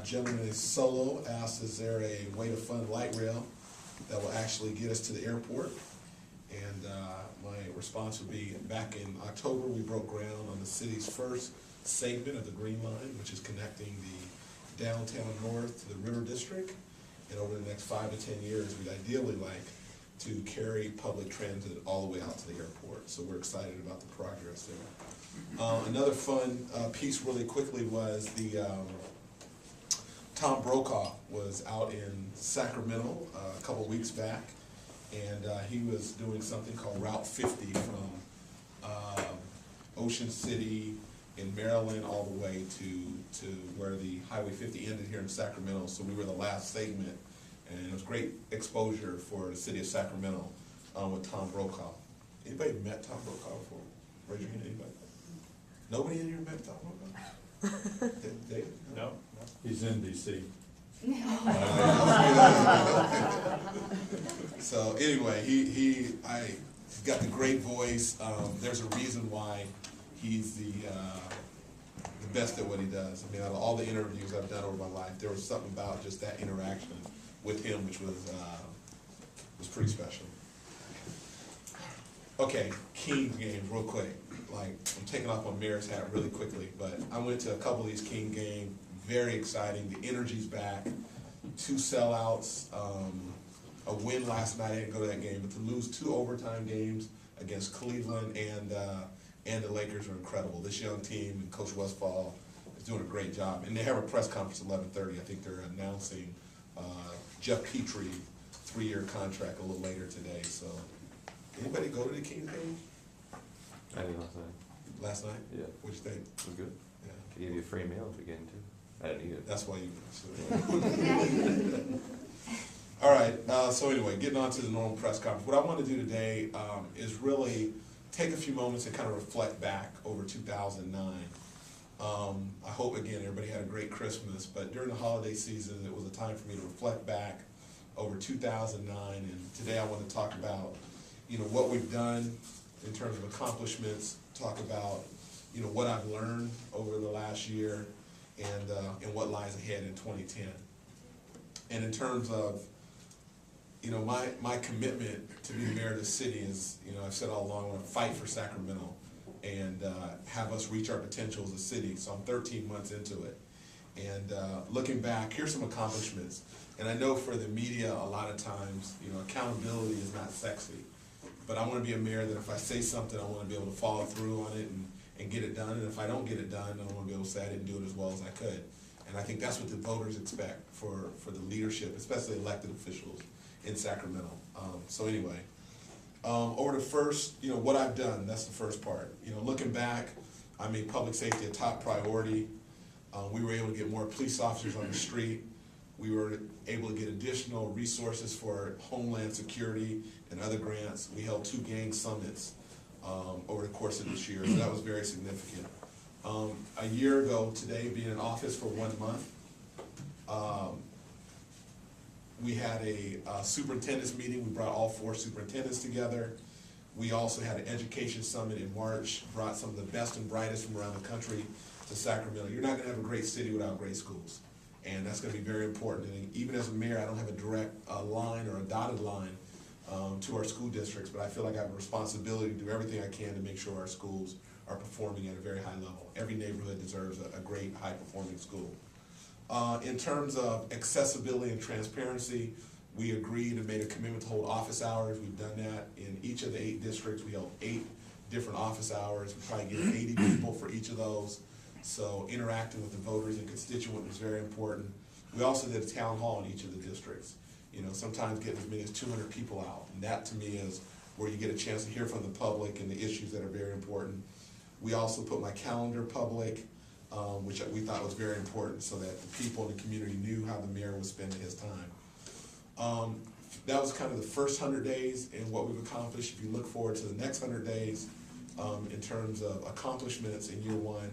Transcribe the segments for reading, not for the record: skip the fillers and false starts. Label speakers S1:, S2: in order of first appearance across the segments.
S1: gentleman named Solo asked, is there a way to fund light rail that will actually get us to the airport? And my response would be, back in October, we broke ground on the city's first segment of the Green Line, which is connecting the downtown north to the River District. And over the next 5 to 10 years, we'd ideally like to carry public transit all the way out to the airport. So we're excited about the progress there. Another fun piece really quickly was the Tom Brokaw was out in Sacramento a couple weeks back, and he was doing something called Route 50 from Ocean City in Maryland all the way to where the Highway 50 ended here in Sacramento. So we were the last segment, and it was great exposure for the city of Sacramento with Tom Brokaw. Anybody met Tom Brokaw before? Raise your hand, anybody? Nobody in here met Tom Brokaw? David?
S2: No.
S3: He's in DC.
S1: So anyway, he's got the great voice. There's a reason why he's the best at what he does. I mean, out of all the interviews I've done over my life, there was something about just that interaction with him which was pretty special. Okay, King games real quick. Like, I'm taking off my mayor's hat really quickly, but I went to a couple of these King games. Very exciting. The energy's back. 2 sellouts. A win last night. I didn't go to that game, but to lose 2 overtime games against Cleveland and the Lakers are incredible. This young team and Coach Westphal is doing a great job. And they have a press conference at 11:30. I think they're announcing Jeff Petrie 3-year contract a little later today. So, anybody go to the Kings game?
S4: I did last night.
S1: Last night?
S4: Yeah.
S1: What'd you think?
S4: It was good.
S1: Yeah.
S4: Could give you a free meal if you get into it. I didn't eat it.
S1: That's why you. All right. So anyway, getting on to the normal press conference. What I want to do today is really take a few moments and kind of reflect back over 2009. I hope again everybody had a great Christmas, but during the holiday season, it was a time for me to reflect back over 2009. And today I want to talk about, what we've done in terms of accomplishments. Talk about, what I've learned over the last year. And what lies ahead in 2010. And in terms of, my commitment to be the mayor of the city is, I've said all along, I want to fight for Sacramento and have us reach our potential as a city. So I'm 13 months into it. And looking back, here's some accomplishments. And I know for the media, a lot of times, accountability is not sexy. But I want to be a mayor that if I say something, I want to be able to follow through on it and get it done. And if I don't get it done, I want to be able to say I didn't do it as well as I could. And I think that's what the voters expect for the leadership, especially elected officials in Sacramento. So anyway, over the first, what I've done, that's the first part. Looking back, I made public safety a top priority. We were able to get more police officers on the street. We were able to get additional resources for Homeland Security and other grants. We held 2 gang summits over the course of this year, so that was very significant. A year ago today, being in office for 1 month, we had a superintendent's meeting. We brought all 4 superintendents together. We also had an education summit in March, brought some of the best and brightest from around the country to Sacramento. You're not going to have a great city without great schools, and that's going to be very important. And even as a mayor, I don't have a direct line or a dotted line to our school districts, but I feel like I have a responsibility to do everything I can to make sure our schools are performing at a very high level. Every neighborhood deserves a great, high-performing school. In terms of accessibility and transparency, we agreed and made a commitment to hold office hours. We've done that in each of the 8 districts. We held 8 different office hours. We probably get 80 people for each of those. So interacting with the voters and constituents is very important. We also did a town hall in each of the districts. Sometimes getting as many as 200 people out. And that to me is where you get a chance to hear from the public and the issues that are very important. We also put my calendar public, which we thought was very important so that the people in the community knew how the mayor was spending his time. That was kind of the first 100 days and what we've accomplished. If you look forward to the next 100 days in terms of accomplishments in year 1,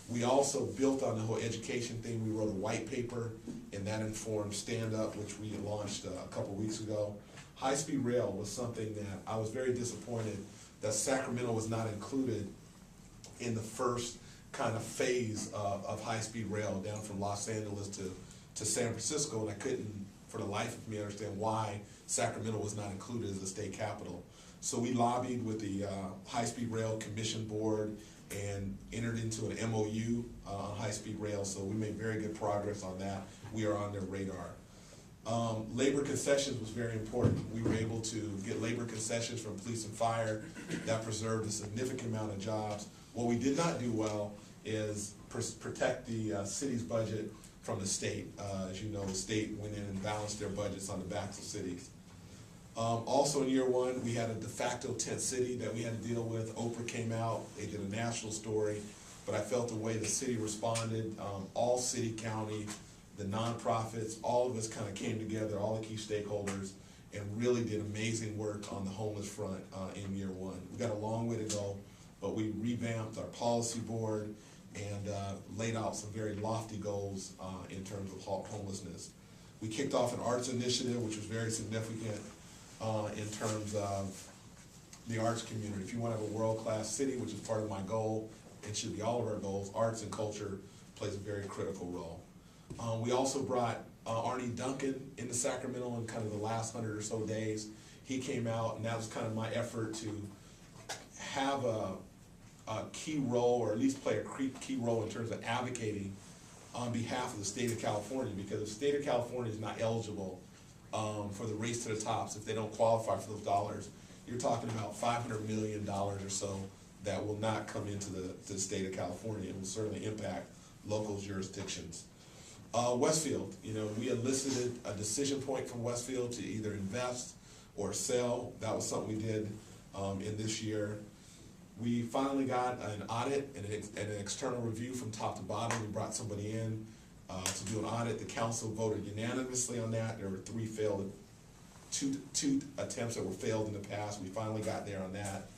S1: we also built on the whole education thing. We wrote a white paper, and that informed Stand Up, which we launched a couple weeks ago. High-speed rail was something that I was very disappointed that Sacramento was not included in the first kind of phase of high-speed rail down from Los Angeles to San Francisco, and I couldn't, for the life of me, understand why Sacramento was not included as a state capital. So we lobbied with the High-Speed Rail Commission Board and entered into an MOU on high-speed rail, so we made very good progress on that. We are on their radar. Labor concessions was very important. We were able to get labor concessions from police and fire. That preserved a significant amount of jobs. What we did not do well is protect the city's budget from the state. As you know, the state went in and balanced their budgets on the backs of cities. Also in year one, we had a de facto tent city that we had to deal with. Oprah came out, they did a national story, but I felt the way the city responded, all city, county, the nonprofits, all of us kind of came together, all the key stakeholders, and really did amazing work on the homeless front in year one. We got a long way to go, but we revamped our policy board and laid out some very lofty goals in terms of homelessness. We kicked off an arts initiative, which was very significant in terms of the arts community. If you want to have a world-class city, which is part of my goal, it should be all of our goals, arts and culture plays a very critical role. We also brought Arnie Duncan into Sacramento in kind of the last 100 or so days. He came out, and that was kind of my effort to have a key role, or at least play a key role in terms of advocating on behalf of the state of California, because the state of California is not eligible for the race to the tops. If they don't qualify for those dollars, you're talking about $500 million or so that will not come into the state of California. It will certainly impact local jurisdictions. Westfield, you know, we elicited a decision point from Westfield to either invest or sell. That was something we did in this year. We finally got an audit and an external review from top to bottom. We brought somebody in to do an audit. The council voted unanimously on that. There were two attempts that were failed in the past. We finally got there on that.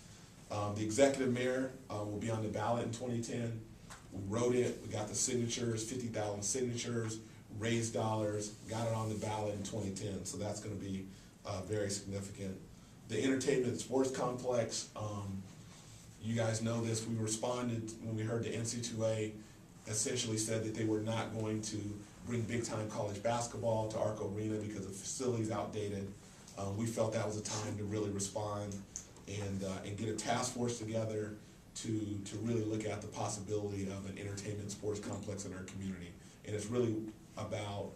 S1: The executive mayor will be on the ballot in 2010. We wrote it, we got the signatures, 50,000 signatures, raised dollars, got it on the ballot in 2010, so that's gonna be very significant. The entertainment and sports complex, you guys know this, we responded when we heard the NC2A essentially said that they were not going to bring big-time college basketball to Arco Arena because the facility's outdated. We felt that was a time to really respond and get a task force together to really look at the possibility of an entertainment and sports complex in our community. And it's really about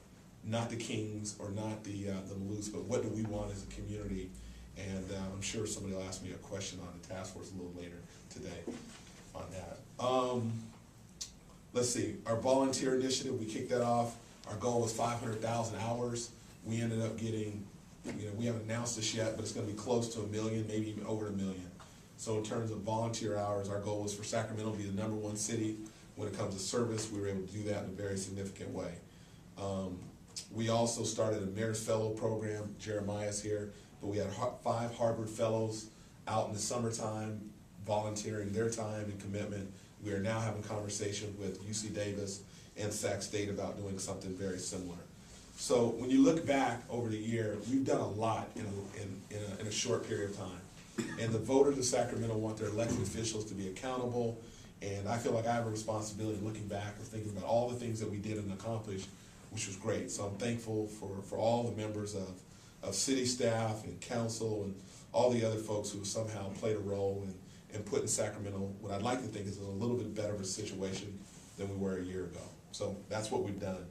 S1: not the Kings or not the Maloofs, but what do we want as a community. And I'm sure somebody will ask me a question on the task force a little later today on that. Let's see, our volunteer initiative, we kicked that off. Our goal was 500,000 hours. We ended up getting, you know, we haven't announced this yet, but it's gonna be close to 1 million, maybe even over 1 million. So in terms of volunteer hours, our goal was for Sacramento to be the #1 city when it comes to service. We were able to do that in a very significant way. We also started a Mayor's Fellow program. Jeremiah's here, but we had 5 Harvard Fellows out in the summertime volunteering their time and commitment. We are now having conversations with UC Davis and Sac State about doing something very similar. So when you look back over the year, we've done a lot in a short period of time. And the voters of Sacramento want their elected officials to be accountable, and I feel like I have a responsibility looking back and thinking about all the things that we did and accomplished, which was great. So I'm thankful for all the members of city staff and council and all the other folks who somehow played a role in putting Sacramento, what I'd like to think is a little bit better of a situation than we were a year ago. So that's what we've done.